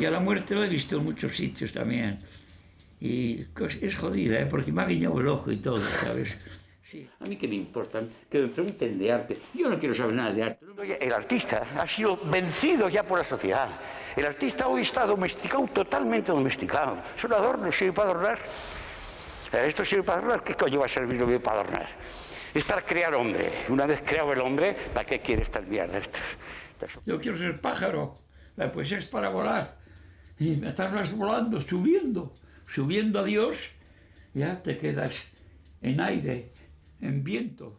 Y a la muerte la he visto en muchos sitios también. Y es jodida, porque me ha guiñado el ojo y todo, ¿sabes? Sí. A mí qué me importa, que me pregunten de arte. Yo no quiero saber nada de arte. El artista ha sido vencido ya por la sociedad. El artista hoy está domesticado, totalmente domesticado. Es un adorno, sirve para adornar. Esto sirve para adornar, ¿qué coño va a servir para adornar? Es para crear hombre. Una vez creado el hombre, ¿para qué quiere estas mierdas? Yo quiero ser pájaro. La poesía es para volar. Y me estás volando, subiendo a Dios, ya te quedas en aire, en viento.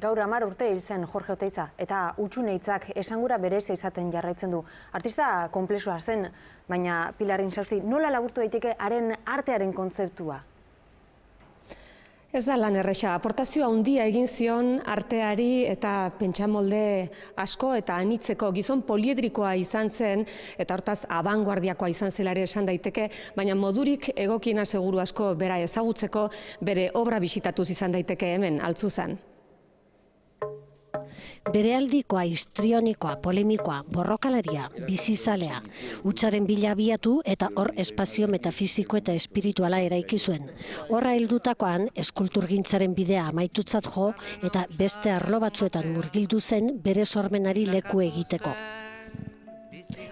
Gaur 10 urte hil zen Jorge Oteiza, eta Hutsune hitzak esangura berezia izaten jarraitzen du. Artista konplexua zen, baina Pilar Insausti, nola laburtu daiteke haren artearen kontzeptua? Ez da lan erresa, aportazioa handia egin zion arteari eta pentsamolde asko eta anitzeko gizon poliedrikoa izan zen, eta hortaz abanguardiakoa izan zela ere esan daiteke, baina modurik egokiena seguru asko bera ezagutzeko bere obra bisitatuz izan daiteke hemen, Altzuzan. Berealdikoa, histrionikoa, polemikoa, borrokalaria, bizizalea, hutsaren bila abiatu eta hor espazio metafisiko eta espirituala eraiki zuen. Horra heldutakoan, eskulturgintzaren bidea amaitutzat jo eta beste arlo batzuetan murgildu zen bere sormenari leku egiteko.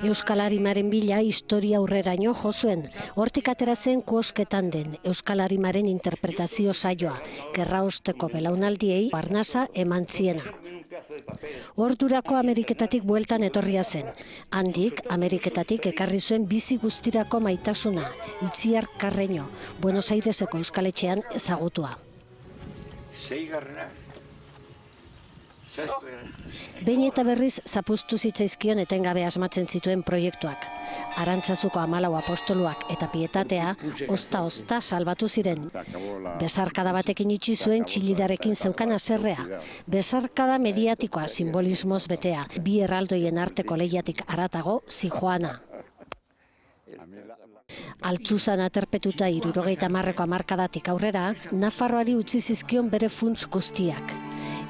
Euskal Arimaren bila historia aurreraino jo zuen. Hortik atera zen Kuosketan den Euskal Arimaren interpretazio saioa, gerraosteko belaunaldiei arnasa eman ziena. Ordurako Ameriketatik bueltan etorria zen. Handik, Ameriketatik ekarri zuen bizi guztirako maitasuna, Itziar Carreño, Buenos Aireseko Euskaletxean ezagutua. Behin eta berriz zapuztu zitzaizkion etengabe asmatzen zituen proiektuak. Arantzazuko 14 apostoluak eta pietatea ozta salbatu ziren. Besarkada batekin itxi zuen Txilidarekin zeukan haserrea. Besarkada mediatikoa simbolismoz betea, bi erraldoien arteko lehiatik haratago zijoana. Altzuzan aterpetuta 70ko hamarkadatik aurrera, Nafarroari utzi zizkion bere funts guztiak.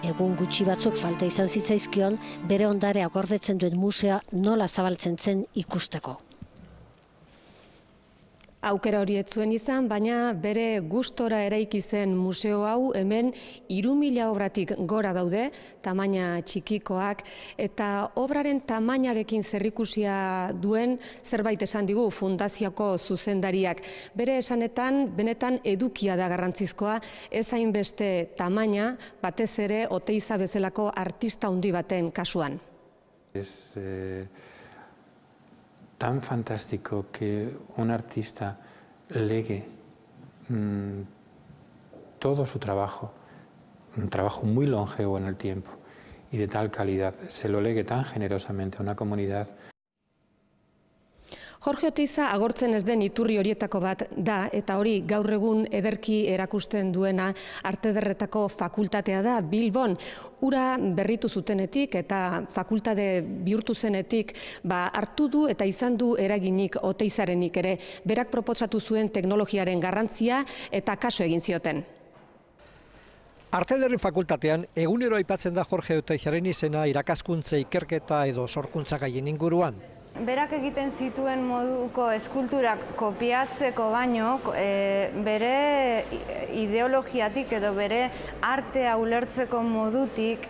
Egun gutxi batzuk falta izan zitzaizkion, bere ondarea gordetzen duen museoa nola zabaltzen zen ikusteko. Aukera hori ez zuen izan, baina bere gustora eraiki zen museo hau hemen 3000 obratik gora daude, tamaina txikikoak, eta obraren tamainarekin zerikusia duen zerbait esan digu fundazioko zuzendariak. Bere esanetan, benetan edukia da garrantzizkoa, ez hainbeste tamaina, batez ere Oteiza bezalako artista handi baten kasuan. Es tan fantástico que un artista legue todo su trabajo, un trabajo muy longevo en el tiempo y de tal calidad, se lo legue tan generosamente a una comunidad. Jorge Oteiza agortzen ez den iturri horietako bat da, eta hori gaur egun ederki erakusten duena Arte Ederretako fakultatea da Bilbon. Ura berritu zutenetik eta fakultate bihurtu zenetik hartu du eta izan du eraginik Oteizarenik ere. Berak proposatu zuen teknologiaren garrantzia eta kaso egin zioten. Arte Ederren fakultatean egunero aipatzen da Jorge Oteizaren izena irakaskuntza, ikerketa edo sorkuntza gaien inguruan. Berak egiten zituen moduko eskulturak kopiatzeko baino, bere ideologiatik edo bere artea ulertzeko modutik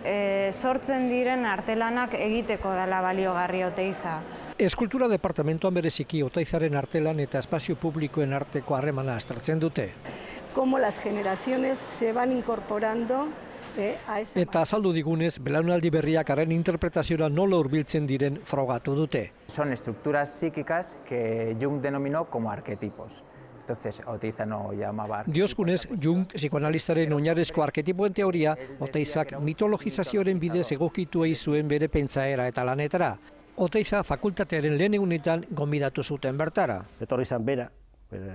sortzen diren artelanak egiteko dela baliogarri Oteiza. Eskultura departamentoan bereziki Oteizaren artelan eta espazio publikoen arteko harremana aztertzen dute. Como las generaciones se van incorporando. Eta azaldu digunez, belaunaldi berriak haren interpretaziora nola hurbiltzen diren frogatu dute. Son estructuras psíquicas que Jung denominó como arquetipos. Entonces, Oteiza no llamaba... Dioskunez, Jung, psikoanalistaren oinarrizko arketipoen teoria, Oteizak mitologizazioaren bidez egokitu egin zuen bere pentsaera eta lanetara. Oteiza fakultatearen lehen egunetan gonbidatu zuten bertara. Etorri izan bera,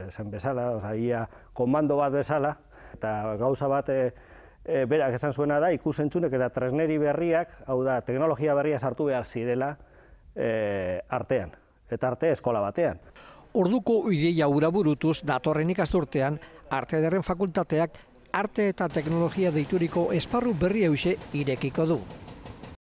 esan bezala, ia komando bat bezala, eta gauza bat berak esan zuena da, ikusentzunek eta tresneri berriak, hau da, teknologia berria sartu behar zirela artean, eta arte eskola batean. Orduko ideia hura burutuz, datorren ikasturtean, Arte Ederren fakultateak arte eta teknologia deituriko esparru berri hauxe irekiko du.